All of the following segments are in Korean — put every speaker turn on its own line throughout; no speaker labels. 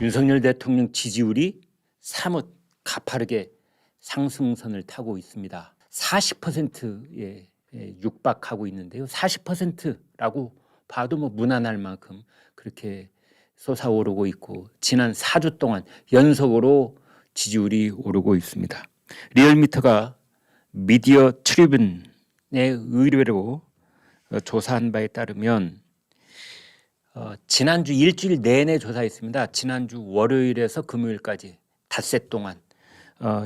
윤석열 대통령 지지율이 사뭇 가파르게 상승선을 타고 있습니다. 40%에 육박하고 있는데요. 40%라고 봐도 뭐 무난할 만큼 그렇게 솟아오르고 있고, 지난 4주 동안 연속으로 지지율이 오르고 있습니다. 리얼미터가 미디어 트리뷴의 의뢰로 조사한 바에 따르면 지난주 일주일 내내 조사했습니다. 지난주 월요일에서 금요일까지 닷새 동안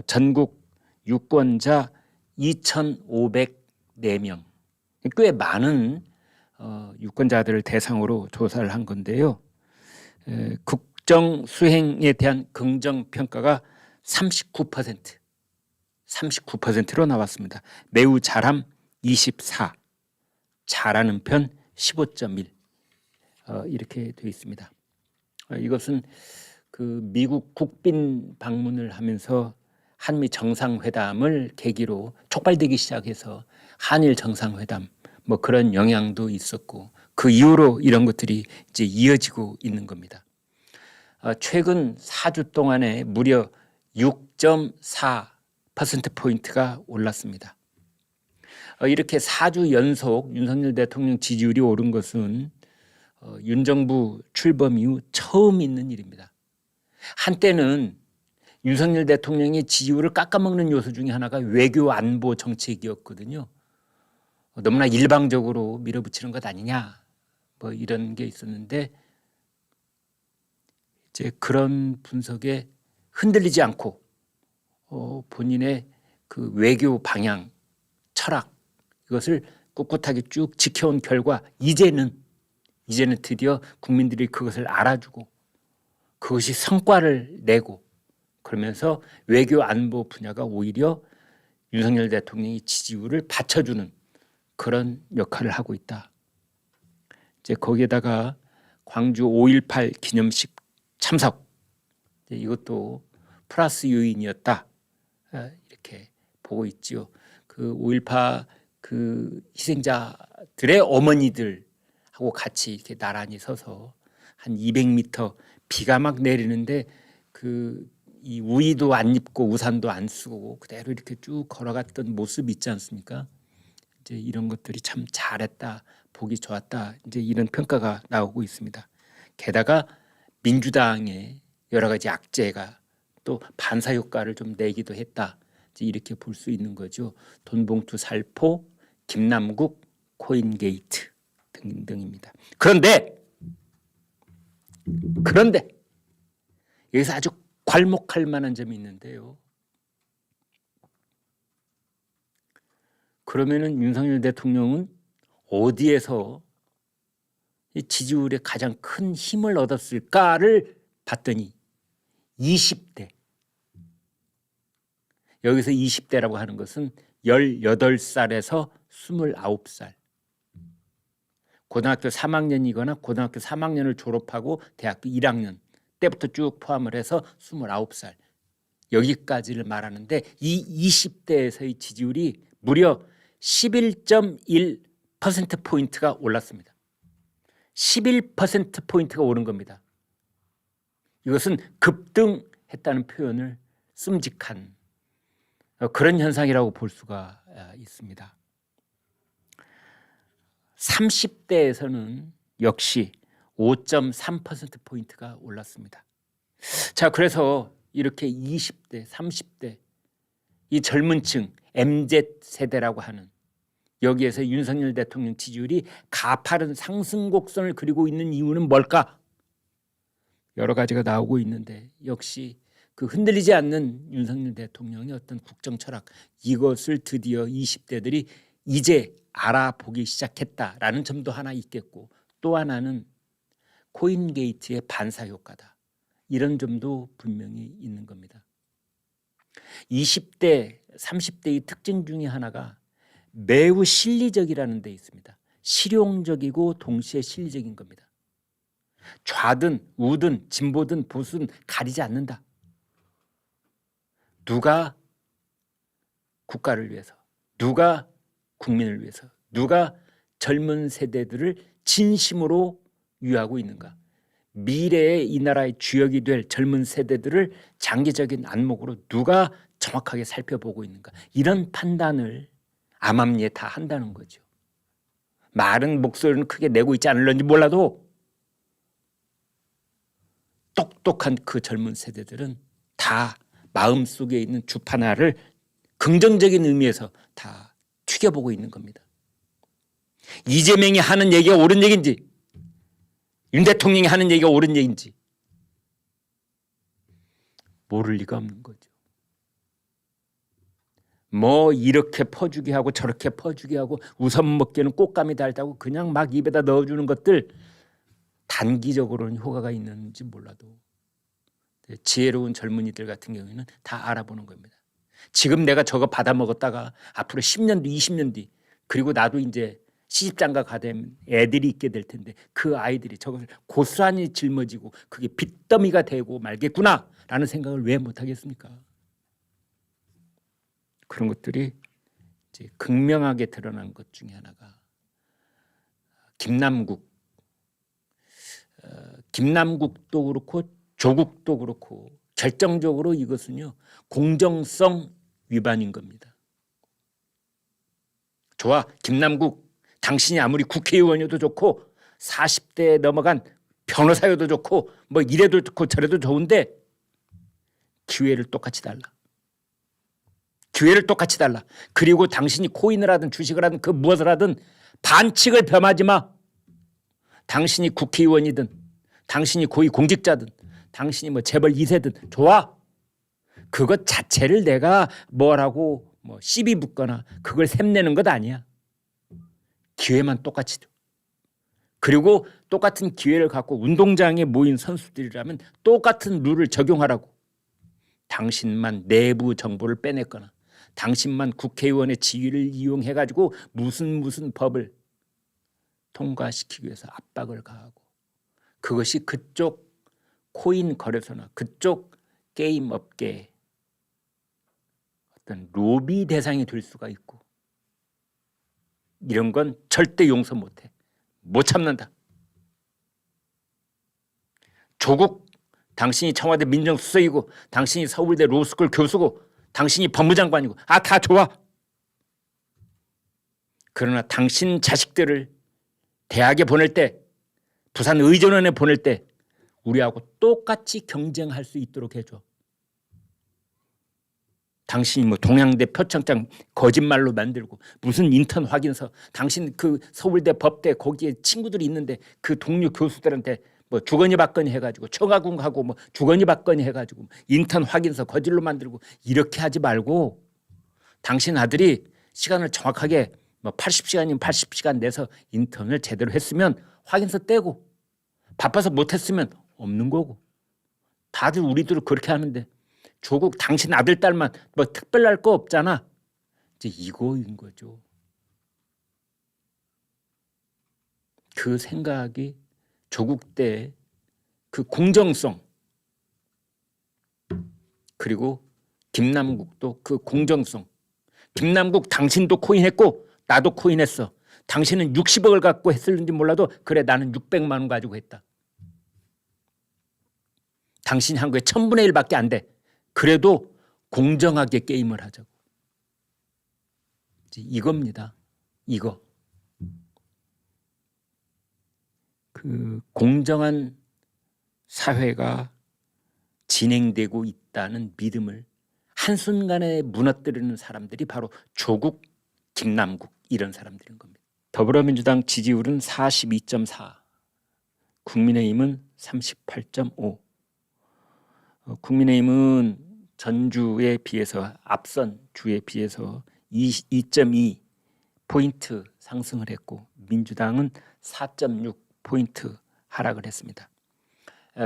전국 유권자 2,504명, 꽤 많은 유권자들을 대상으로 조사를 한 건데요. 국정 수행에 대한 긍정 평가가 39%로 나왔습니다. 매우 잘함 24, 잘하는 편 15.1 이렇게 되어 있습니다. 이것은 그 미국 국빈 방문을 하면서 한미 정상회담을 계기로 촉발되기 시작해서 한일 정상회담 뭐 그런 영향도 있었고, 그 이후로 이런 것들이 이제 이어지고 있는 겁니다. 최근 4주 동안에 무려 6.4%포인트가 올랐습니다. 이렇게 4주 연속 윤석열 대통령 지지율이 오른 것은 윤 정부 출범 이후 처음 있는 일입니다. 한때는 윤석열 대통령의 지지율을 깎아먹는 요소 중에 하나가 외교 안보 정책이었거든요. 너무나 일방적으로 밀어붙이는 것 아니냐, 뭐 이런 게 있었는데, 이제 그런 분석에 흔들리지 않고 본인의 그 외교 방향, 철학, 이것을 꿋꿋하게 쭉 지켜온 결과 이제는 드디어 국민들이 그것을 알아주고 그것이 성과를 내고, 그러면서 외교 안보 분야가 오히려 윤석열 대통령의 지지율을 받쳐주는 그런 역할을 하고 있다. 이제 거기에다가 광주 5.18 기념식 참석, 이것도 플러스 요인이었다, 이렇게 보고 있지요. 그 5.18 그 희생자들의 어머니들하고 같이 이렇게 나란히 서서 한 200m 비가 막 내리는데 이 우의도 안 입고 우산도 안 쓰고 그대로 이렇게 쭉 걸어갔던 모습 있지 않습니까? 이제 이런 것들이 참 잘했다, 보기 좋았다, 이제 이런 평가가 나오고 있습니다. 게다가 민주당의 여러 가지 악재가 또 반사 효과를 좀 내기도 했다, 이제 이렇게 볼 수 있는 거죠. 돈봉투 살포, 김남국, 코인게이트 등등입니다. 그런데 여기서 아주 괄목할 만한 점이 있는데요. 그러면은 윤석열 대통령은 어디에서 이 지지율에 가장 큰 힘을 얻었을까를 봤더니 20대. 여기서 20대라고 하는 것은 18살에서 29살. 고등학교 3학년이거나 고등학교 3학년을 졸업하고 대학교 1학년 때부터 쭉 포함을 해서 29살. 여기까지를 말하는데, 이 20대에서의 지지율이 무려 11.1%포인트가 올랐습니다. 11%포인트가 오른 겁니다. 이것은 급등했다는 표현을 씀직한 그런 현상이라고 볼 수가 있습니다. 30대에서는 역시 5.3%포인트가 올랐습니다. 자, 그래서 이렇게 20대, 30대, 이 젊은 층, MZ세대라고 하는, 여기에서 윤석열 대통령 지지율이 가파른 상승 곡선을 그리고 있는 이유는 뭘까? 여러 가지가 나오고 있는데, 역시 그 흔들리지 않는 윤석열 대통령의 어떤 국정 철학, 이것을 드디어 20대들이 이제 알아보기 시작했다라는 점도 하나 있겠고, 또 하나는 코인게이트의 반사 효과다, 이런 점도 분명히 있는 겁니다. 20대, 30대의 특징 중에 하나가 매우 실리적이라는 데 있습니다. 실용적이고 동시에 실리적인 겁니다. 좌든 우든 진보든 보수든 가리지 않는다. 누가 국가를 위해서, 누가 국민을 위해서, 누가 젊은 세대들을 진심으로 위하고 있는가, 미래의 이 나라의 주역이 될 젊은 세대들을 장기적인 안목으로 누가 정확하게 살펴보고 있는가, 이런 판단을 암암리에 다 한다는 거죠. 말은 목소리는 크게 내고 있지 않을런지 몰라도 똑똑한 그 젊은 세대들은 다 마음속에 있는 주파나를 긍정적인 의미에서 다 튀겨보고 있는 겁니다. 이재명이 하는 얘기가 옳은 얘기인지, 윤 대통령이 하는 얘기가 옳은 얘기인지 모를 리가 없는 거죠. 뭐 이렇게 퍼주게 하고 저렇게 퍼주게 하고 우선 먹기에는 꽃감이 달다고 그냥 막 입에다 넣어주는 것들, 단기적으로는 효과가 있는지 몰라도 지혜로운 젊은이들 같은 경우에는 다 알아보는 겁니다. 지금 내가 저거 받아 먹었다가 앞으로 10년 뒤 20년 뒤, 그리고 나도 이제 시집장가 가된 애들이 있게 될 텐데 그 아이들이 저것을 고스란히 짊어지고 그게 빚더미가 되고 말겠구나 라는 생각을 왜 못하겠습니까? 그런 것들이 이제 극명하게 드러난 것 중에 하나가 김남국도 그렇고 조국도 그렇고 결정적으로 이것은요 공정성 위반인 겁니다. 좋아, 김남국, 당신이 아무리 국회의원이어도 좋고 40대에 넘어간 변호사여도 좋고 뭐 이래도 좋고 저래도 좋은데 기회를 똑같이 달라. 기회를 똑같이 달라. 그리고 당신이 코인을 하든 주식을 하든 그 무엇을 하든 반칙을 범하지 마. 당신이 국회의원이든 당신이 고위공직자든 당신이 뭐 재벌 2세든 좋아. 그것 자체를 내가 뭐라고 뭐 시비 붙거나 그걸 샘내는 것 아니야. 기회만 똑같이 줘. 그리고 똑같은 기회를 갖고 운동장에 모인 선수들이라면 똑같은 룰을 적용하라고. 당신만 내부 정보를 빼냈거나 당신만 국회의원의 지위를 이용해가지고 무슨 법을 통과시키기 위해서 압박을 가하고, 그것이 그쪽 코인 거래소나 그쪽 게임 업계의 어떤 로비 대상이 될 수가 있고, 이런 건 절대 용서 못해. 못 참는다. 조국, 당신이 청와대 민정수석이고 당신이 서울대 로스쿨 교수고 당신이 법무장관이고 다 좋아. 그러나 당신 자식들을 대학에 보낼 때, 부산의전원에 보낼 때 우리하고 똑같이 경쟁할 수 있도록 해줘. 당신이 뭐 동양대 표창장 거짓말로 만들고 무슨 인턴 확인서, 당신 그 서울대 법대 거기에 친구들이 있는데 그 동료 교수들한테 뭐 주거니 받거니 해가지고 청와궁하고 뭐 주거니 받거니 해가지고 인턴 확인서 거짓로 만들고 이렇게 하지 말고, 당신 아들이 시간을 정확하게 뭐 80시간이면 80시간 내서 인턴을 제대로 했으면 확인서 떼고, 바빠서 못했으면 없는 거고. 다들 우리들은 그렇게 하는데 조국 당신 아들 딸만 뭐 특별할 거 없잖아. 이제 이거인 거죠. 그 생각이 조국 때 그 공정성, 그리고 김남국도 그 공정성. 김남국 당신도 코인했고 나도 코인했어. 당신은 60억을 갖고 했을는지 몰라도 그래 나는 600만 원 가지고 했다. 당신이 한 거에 1000분의 1밖에 안 돼. 그래도 공정하게 게임을 하자고. 이겁니다. 이거. 그 공정한 사회가 진행되고 있다는 믿음을 한순간에 무너뜨리는 사람들이 바로 조국, 김남국 이런 사람들인 겁니다. 더불어민주당 지지율은 42.4, 국민의힘은 38.5. 국민의힘은 전주에 비해서, 앞선 주에 비해서 2.2포인트 상승을 했고 민주당은 4.6포인트 하락을 했습니다.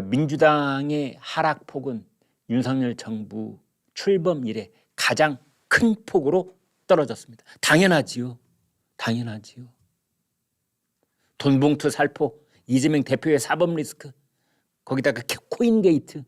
민주당의 하락폭은 윤석열 정부 출범 이래 가장 큰 폭으로 떨어졌습니다. 당연하지요. 당연하지요. 돈봉투 살포, 이재명 대표의 사법 리스크, 거기다가 코인 게이트,